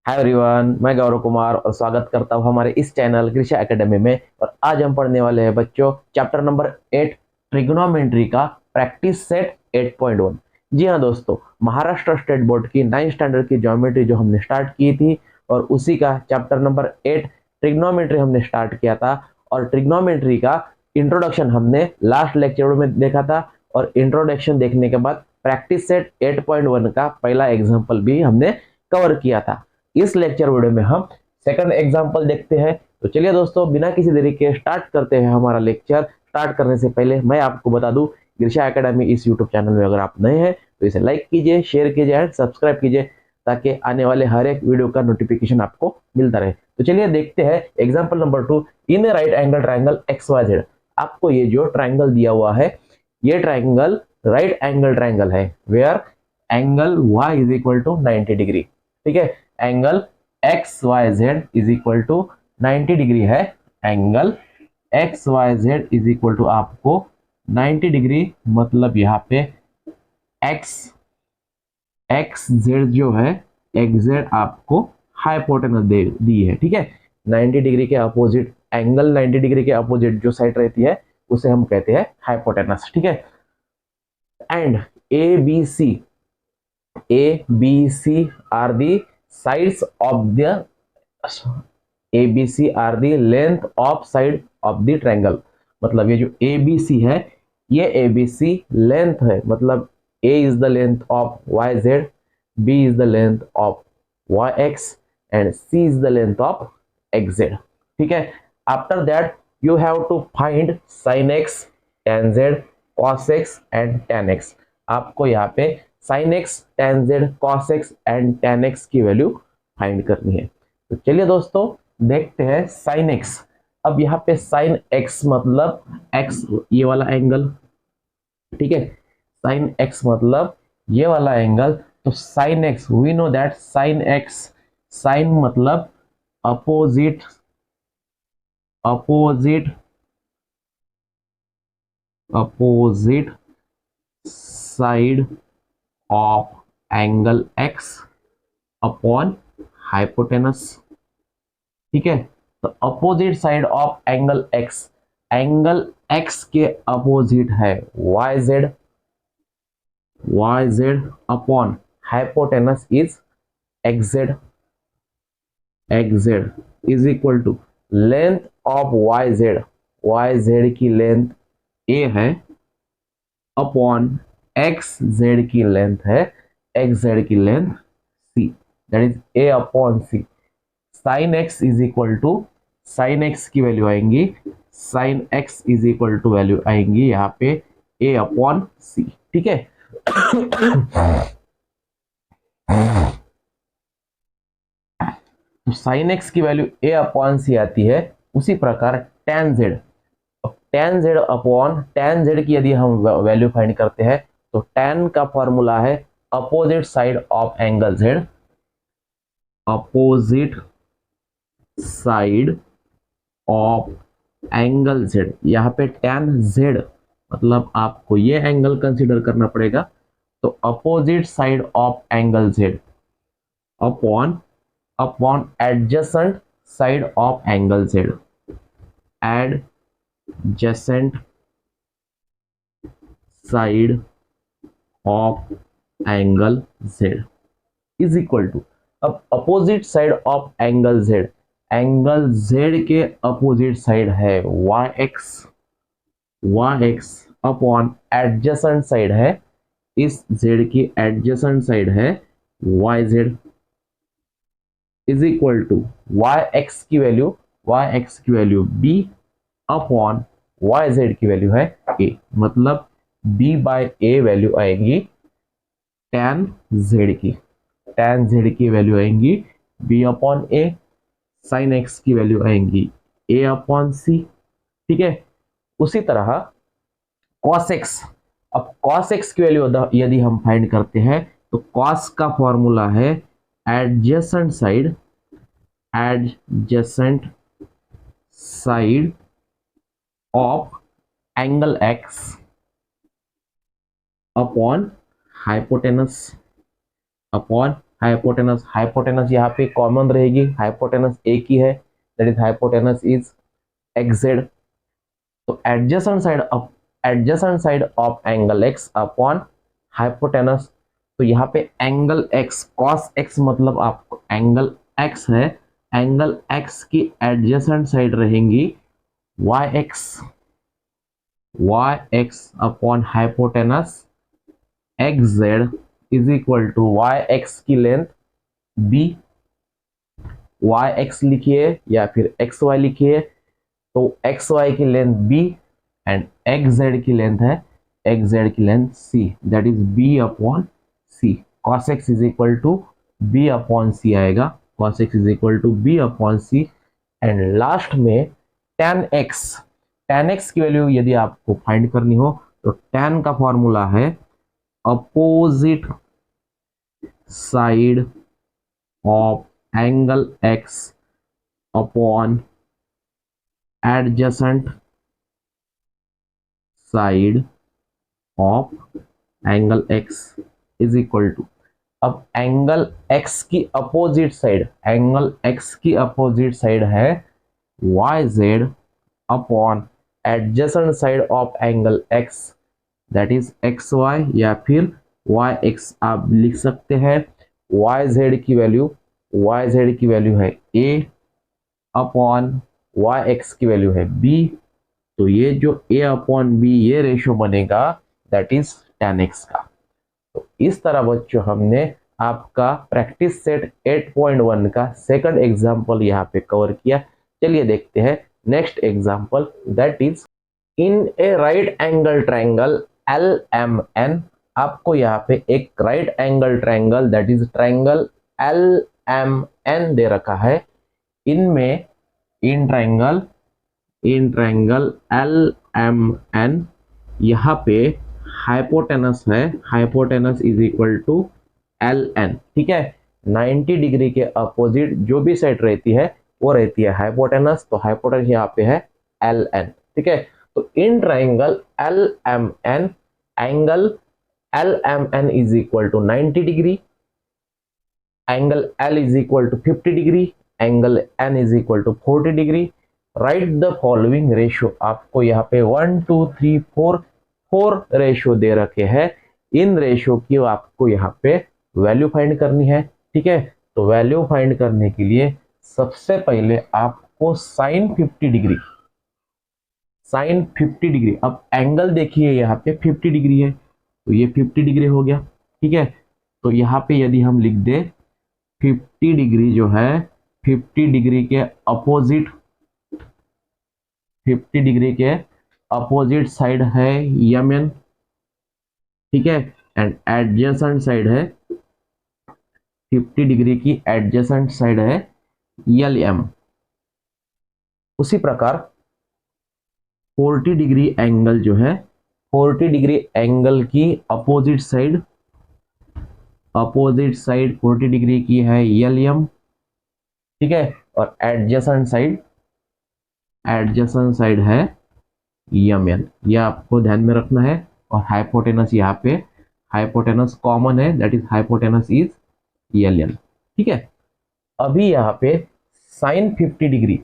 Hi everyone, मैं गौरव कुमार और स्वागत करता हूं हमारे इस चैनल कृषि एकेडमी में। और आज हम पढ़ने वाले हैं बच्चों चैप्टर नंबर 8 ट्रिग्नोमेट्री का प्रैक्टिस सेट 8.1। जी हाँ दोस्तों, महाराष्ट्र स्टेट बोर्ड की 9th स्टैंडर्ड की ज्योमेट्री जो हमने स्टार्ट की थी और उसी का चैप्टर नंबर 8 ट्रिग्नोमेट्री हमने स्टार्ट किया था। और ट्रिग्नोमेट्री का इंट्रोडक्शन हमने लास्ट लेक्चर में देखा था और इंट्रोडक्शन देखने के बाद प्रैक्टिस सेट 8.1 का पहला एग्जाम्पल भी हमने कवर किया था। इस लेक्चर वीडियो में हम सेकंड एग्जांपल देखते हैं। तो चलिए दोस्तों, बिना किसी देरी के स्टार्ट करते हैं हमारा लेक्चर। स्टार्ट करने से पहले मैं आपको बता दूं, गिरिशा एकेडमी इस यूट्यूब चैनल में अगर आप नए हैं तो इसे लाइक कीजिए, शेयर कीजिए एंड सब्सक्राइब कीजिए ताकि आने वाले हर एक वीडियो का नोटिफिकेशन आपको मिलता रहे। तो चलिए देखते हैं example number 2। In right angle triangle XYZ, आपको ये जो ट्राइंगल दिया हुआ है ये ट्राइंगल राइट एंगल ट्राइंगल है where angle y is equal to 90 degree. ठीक है, angle X Y Z is equal to 90 degree है। Angle X Y Z is equal to आपको 90 डिग्री, मतलब यहाँ पे एक्स एक्स जेड जो है एक्स जेड आपको हाइपोटेनस दे दी है। ठीक है, 90 डिग्री के अपोजिट एंगल 90 डिग्री के अपोजिट जो साइड रहती है उसे हम कहते हैं हाइपोटेनस। ठीक है, and A B C are the sides of the ABC are the length of side of the triangle. मतलब ये जो ABC है ये ABC लेंथ है, मतलब A is the length of YZ, B is the length of YX and C is the length of XZ। ठीक है, after that you have to find sin x, tan z, cos x and tan x। आपको यहाँ पे sin x, tan z, cos x and tan x की value find करनी है। तो चलिए दोस्तों देखते हैं sin x। अब यहाँ पे sin x मतलब x ये वाला एंगल। ठीक है, sin x मतलब ये वाला एंगल। तो sin x we know that sin x, sin मतलब opposite opposite opposite side of angle x upon hypotenuse. ठीक है, तो opposite side of angle x के अपोजिट है yz upon hypotenuse is xz is equal to length of yz की length a है upon xz की length है xz की length c, that is a upon c। Sine X is equal to sine X की value आएंगी sign X is equal to value आएंगी यहाँ पे a अपॉन c। ठीक है, तो साइन एक्स की वैल्यू a अपॉन c आती है। उसी प्रकार tan z, tan z upon tan z की यदि हम वैल्यू फाइंड करते हैं तो tan का फॉर्मूला है opposite side of angle z, opposite side of angle z। यहाँ पे tan z मतलब आपको ये एंगल कंसीडर करना पड़ेगा। तो opposite side of angle z upon upon adjacent side of angle z, adjacent side of angle z is equal to, अब opposite side of angle z के अपोजिट साइड है yx upon adjacent side है, इस z की adjacent side है yz is equal to yx की value b upon yz की value है a, मतलब b बाय a वैल्यू आएगी tan z की वैल्यू आएंगी b upon a, sine x की वैल्यू आएंगी a अपॉन c। ठीक है, उसी तरह cos x, अब cos x की वैल्यू यदि हम फाइंड करते हैं तो cos का फॉर्मूला है adjacent side of angle x upon hypotenuse hypotenuse, hypotenuse यहाँ पे कॉमन रहेगी, हाइपोटेनस एक ही है, that is hypotenuse is xz। तो adjacent side of angle x upon hypotenuse, तो यहाँ पे एंगल x cos x मतलब आपको एंगल x है, एंगल x की एडजेसेंट साइड रहेंगी yx upon hypotenuse xz is equal to yx की लेंथ b, yx लिखिए या फिर xy लिखिए, तो xy की लेंथ b एंड xz की लेंथ है, xz की length c, that is b upon c। cos x is equal to b upon c आएगा, cos x is equal to b upon c। And last में tan x की value यदि आपको find करनी हो तो tan का फॉर्मूला है opposite side of angle x upon adjacent side of angle x is equal to, अब एंगल x की अपोजिट साइड, एंगल x की अपोजिट साइड है yz अपॉन adjacent side of angle x that is xy या फिर yx आप लिख सकते हैं। yz की वैल्यू है a अपॉन yx की वैल्यू है b, तो ये जो a अपॉन b ये रेशियो बनेगा दैट इज tan x का। तो इस तरह बच्चों हमने आपका प्रैक्टिस सेट 8.1 का सेकंड एग्जाम्पल यहाँ पे कवर किया। चलिए देखते हैं next example, that is in A right angle triangle LMN। आपको यहाँ पे एक right angle triangle that is triangle LMN दे रखा है, इनमें इन ट्रायंगल LMN यहाँ पे हाइपोटेनस है, hypotenuse is equal to LN, ठीक है। 90 डिग्री के अपोजिट जो भी साइड रहती है वो रहती है हाइपोटेनस, तो हाइपोटेनस यहाँ पे है LN, ठीक है। तो in triangle LMN angle LMN is equal to 90 degree, angle L is equal to 50 degree, angle N is equal to 40 degree. Right the following ratio, आपको यहाँ पे 1 2 3 4 रेशियो दे रखे हैं, इन रेशियो की आपको यहाँ पे वैल्यू फाइंड करनी है, ठीक है। तो वैल्यू फाइंड करने के लिए सबसे पहले आपको साइन 50 डिग्री, अब एंगल देखिए यहाँ पे 50 डिग्री है, तो ये 50 डिग्री हो गया, ठीक है। तो यहाँ पे यदि हम लिख दे 50 डिग्री जो है 50 डिग्री के अपोजिट, 50 डिग्री के अपोजिट साइड है यमन, ठीक है, एंड एडजेसेंट साइड है 50 डिग्री की एडजेसेंट साइड है LM। उसी प्रकार 40 डिग्री एंगल जो है 40 डिग्री एंगल की अपोजिट साइड 40 डिग्री की है LM, ठीक है, और एडजेसेंट साइड है यमन, यह आपको ध्यान में रखना है। और हाइपोटेनस यहाँ पे हाइपोटेनस कॉमन है, that is hypotenuse is LN, ठीक है। अभी यहाँ पे साइन 50 डिग्री,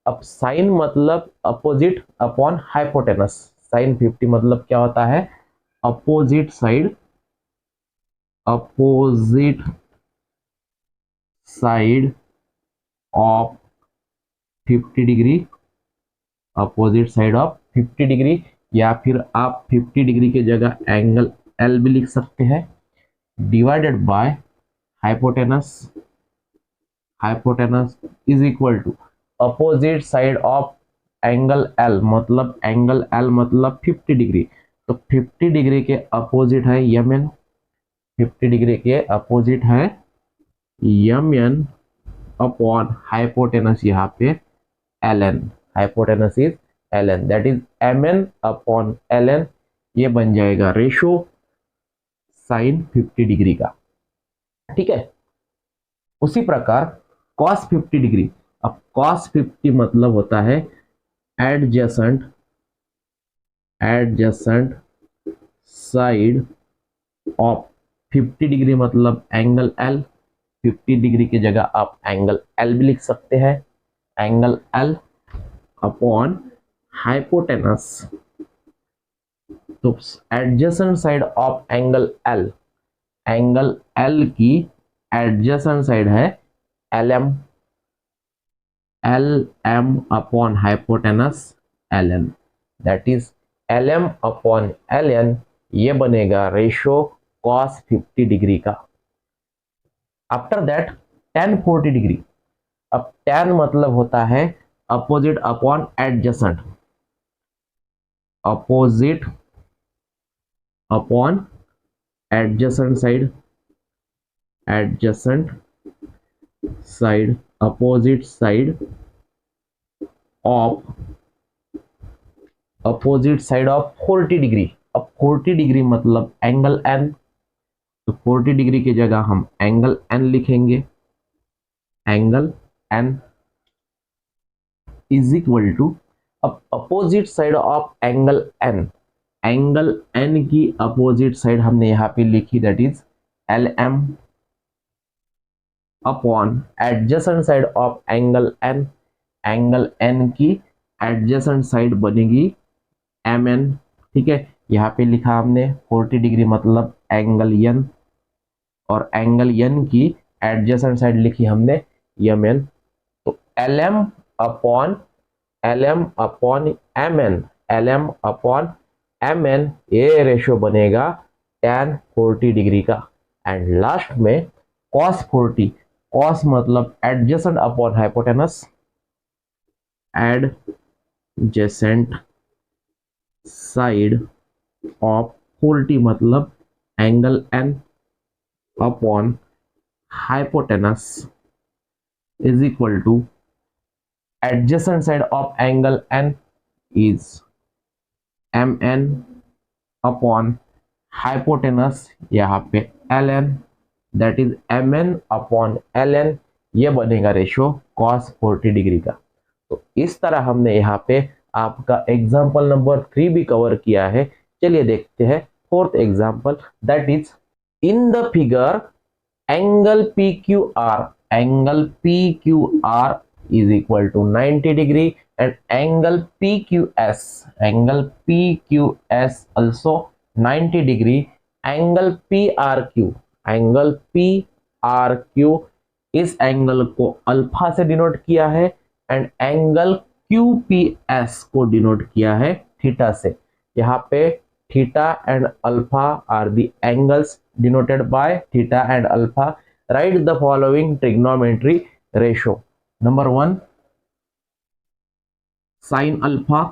अब साइन मतलब अपोजिट अपॉन हाइपोटेनस, साइन 50 मतलब क्या होता है opposite side of 50 degree, opposite side of 50 degree, या फिर आप 50 डिग्री की जगह एंगल L भी लिख सकते हैं, divided by hypotenuse is equal to opposite side of angle L मतलब 50 डिग्री, तो 50 डिग्री के अपोजिट है यमन, 50 डिग्री के अपोजिट है यमन अपॉन हाइपोटेनस यहाँ पे LN, hypotenuse is LN, that is MN upon LN, ये बन जाएगा रेशो साइन 50 डिग्री का, ठीक है। उसी प्रकार cos 50 डिग्री, अब cos 50 मतलब होता है एडजेसेंट साइड ऑफ 50 डिग्री मतलब एंगल L, 50 डिग्री की जगह आप एंगल एल भी लिख सकते हैं, एंगल एल अपॉन हाइपोटेनस। तो adjacent side of angle L की एडजेसेंट साइड है L M upon hypotenuse L N, that is L M upon L N, ये बनेगा रेशो कॉस 50 डिग्री का। आफ्टर दैट tan 40 डिग्री, अब tan मतलब होता है opposite upon adjacent, opposite upon adjacent side, adjacent side, opposite side of, opposite side of 40 degree. अब 40 degree मतलब angle N, तो 40 डिग्री की जगह हम एंगल एन लिखेंगे, angle N is equal to, अब opposite side of angle N की opposite side हमने यहां पे लिखी, that is L M upon adjacent side of angle N की एडजेसेंट साइड बनेगी एम एन। ठीक है, यहाँ पे लिखा हमने 40 डिग्री मतलब एंगल एन, और एंगल एन की एडजेसेंट साइड लिखी हमने एम एन। तो L M upon M N, ये रेशियो बनेगा tan 40 डिग्री का। एंड लास्ट में cos 40, cos मतलब adjacent upon hypotenuse, adjacent side of 40 मतलब angle n upon hypotenuse is equal to adjacent side of angle n is mn upon hypotenuse यहाँ पे ln, that is mn upon ln, ये बनेगा ratio cos 40 degree का। तो इस तरह हमने यहाँ पे आपका एग्जाम्पल नंबर 3 भी कवर किया है। चलिए देखते हैं fourth example, that is in the figure angle PQR is equal to 90 degree and angle PQS also 90 degree, angle PRQ इस एंगल को अल्फा से डिनोट किया है एंड एंगल QPS को डिनोट किया है थीटा से। यहाँ पे theta and alpha are the angles denoted by theta and alpha. Right the following trigonometry ratio. Number 1 sine alpha,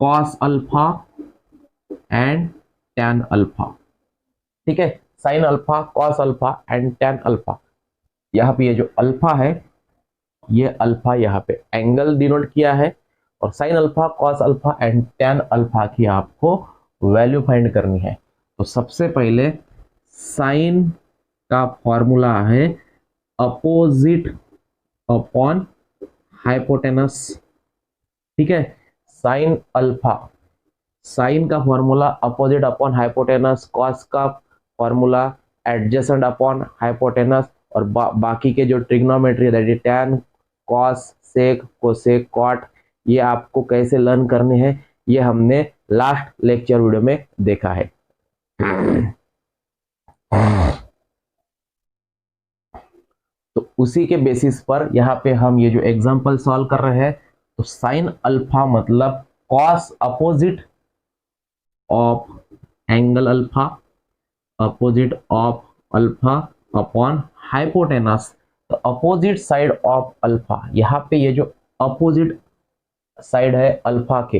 cos alpha and tan alpha. ठीक है, sine alpha, cos alpha and tan alpha. यहाँ पे ये जो alpha है, ये alpha यहाँ पे एंगल डिनोट किया है, और sign alpha, cos alpha and tan alpha की आपको वैल्यू फाइंड करनी है। तो सबसे पहले साइन का फॉर्मूला है अपोजिट अपॉन हाइपोटेनस। ठीक है, साइन अल्फा, साइन का formula opposite upon hypotenuse, cos का फॉर्मूला एडजेसेंट अपॉन हाइपोटेनस, और बाकी के जो trigonometry that is tan, cos, sec, cosec, cot, ये आपको कैसे लर्न करने हैं ये हमने लास्ट लेक्चर वीडियो में देखा है। तो उसी के बेसिस पर यहाँ पे हम ये जो एग्जांपल सॉल्व कर रहे हैं। तो साइन अल्फा मतलब cos opposite of angle alpha, opposite of alpha upon hypotenuse. तो अपोजिट साइड ऑफ अल्फा, यहाँ पे ये जो अपोजिट साइड है अल्फा के,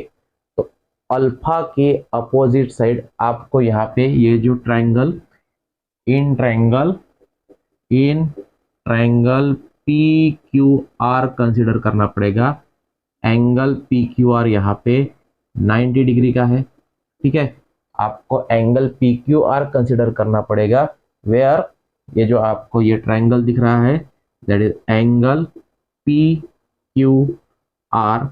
तो अल्फा के अपोजिट साइड आपको यहाँ पे ये जो triangle in triangle PQR consider करना पड़ेगा। एंगल PQR यहाँ पे 90 डिग्री का है। ठीक है, आपको एंगल PQR कंसीडर करना पड़ेगा, वेयर ये जो आपको ये ट्रायंगल दिख रहा है दैट इज एंगल PQR,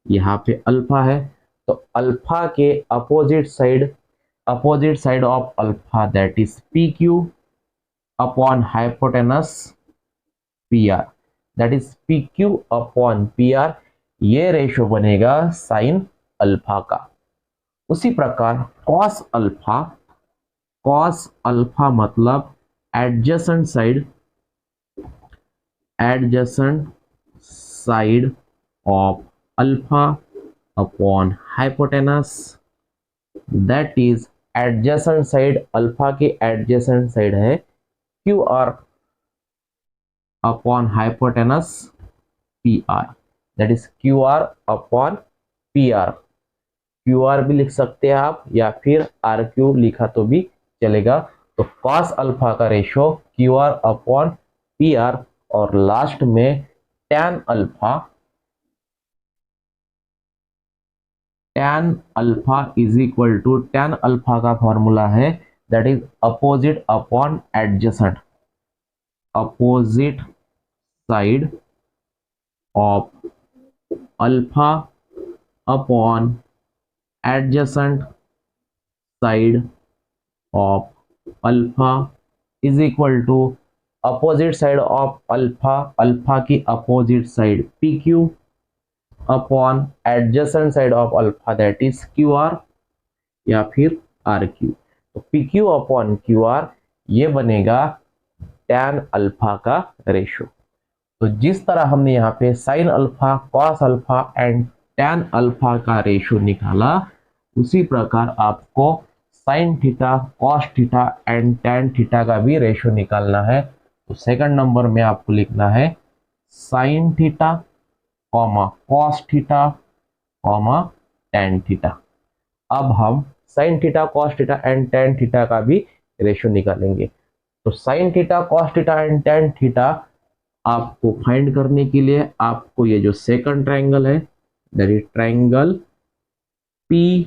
यहाँ पे अल्फा है। तो अल्फा के opposite side of alpha that is PQ upon hypotenuse P R, that is P Q upon P are, ये रेशो बनेगा साइन अल्फा का। उसी प्रकार कॉस अल्फा मतलब adjacent side of alpha upon hypotenuse, that is adjacent side, alpha की adjacent side है Q R upon hypotenuse P R, that is Q R upon P are. Q R भी लिख सकते हैं आप, या फिर आर क्यू लिखा तो भी चलेगा। तो कॉस अल्फा का ratio Q R upon P R, और लास्ट में tan alpha is equal to, tan alpha का फॉर्मूला है that is opposite upon adjacent, opposite side of alpha upon adjacent side of alpha is equal to opposite side of alpha, alpha की opposite side P Q upon adjacent side of alpha that is Q R या फिर R Q. तो P Q upon Q R ये बनेगा tan alpha का ratio. तो जिस तरह हमने यहाँ पे sign alpha, cos alpha and tan alpha का रेशो निकाला, उसी प्रकार आपको sine theta, cos theta and tan theta का भी रेशो निकालना है। तो सेकंड नंबर में आपको लिखना है sine theta comma cos theta comma tan theta. अब हम sine theta, cos theta and tan theta का भी रेशो निकालेंगे। तो sine theta, cos theta and tan theta आपको फाइंड करने के लिए आपको ये जो सेकंड ट्रायंगल है, that is triangle P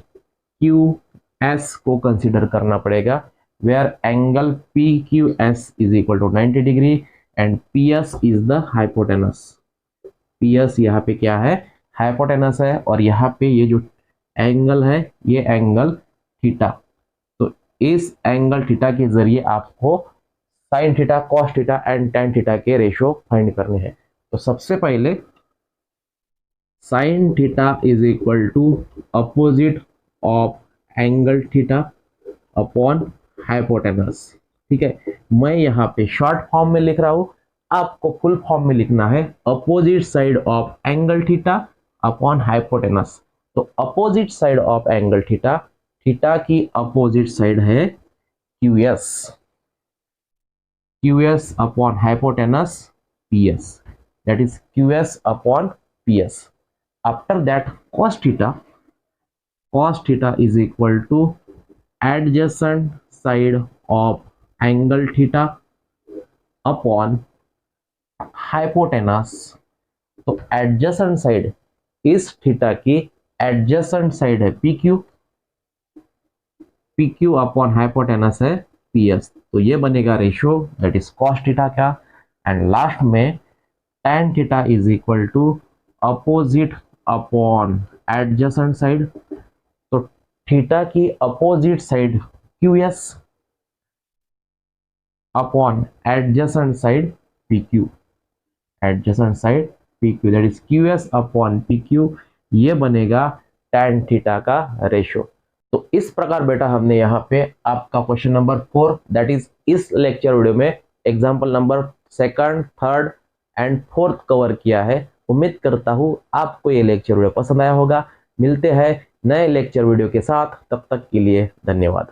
Q S को कंसीडर करना पड़ेगा, where angle P Q S is equal to 90 degree and P S is the hypotenuse. P S यहाँ पे क्या है, हाइपोटेनस है, और यहाँ पे ये जो एंगल है ये एंगल थीटा। तो इस एंगल थीटा के जरिए आपको sine theta, cos theta and tan theta के रेशो फाइंड करने हैं। तो सबसे पहले sine theta is equal to opposite of angle theta upon hypotenuse. ठीक है, मैं यहाँ पे शॉर्ट फॉर्म में लिख रहा हूं, आपको फुल फॉर्म में लिखना है opposite side of angle theta upon hypotenuse. तो opposite side of angle theta, theta की अपोजिट साइड है Q S, QS upon hypotenuse PS, that is QS upon PS. After that cos theta is equal to adjacent side of angle theta upon hypotenuse। तो adjacent side इस theta की adjacent side है PQ upon hypotenuse है PS। तो ये बनेगा ratio that is cos theta का, and last में tan theta is equal to opposite upon adjacent side. तो थीटा की opposite side QS upon adjacent side PQ, adjacent side PQ that is QS upon PQ, ये बनेगा tan theta का ratio. तो इस प्रकार बेटा हमने यहाँ पे आपका क्वेश्चन नंबर 4 दैट इज इस लेक्चर वीडियो में example number 2nd, 3rd and 4th cover किया है। उम्मीद करता हूँ आपको ये लेक्चर वीडियो पसंद आया होगा। मिलते हैं नए लेक्चर वीडियो के साथ, तब तक के लिए धन्यवाद।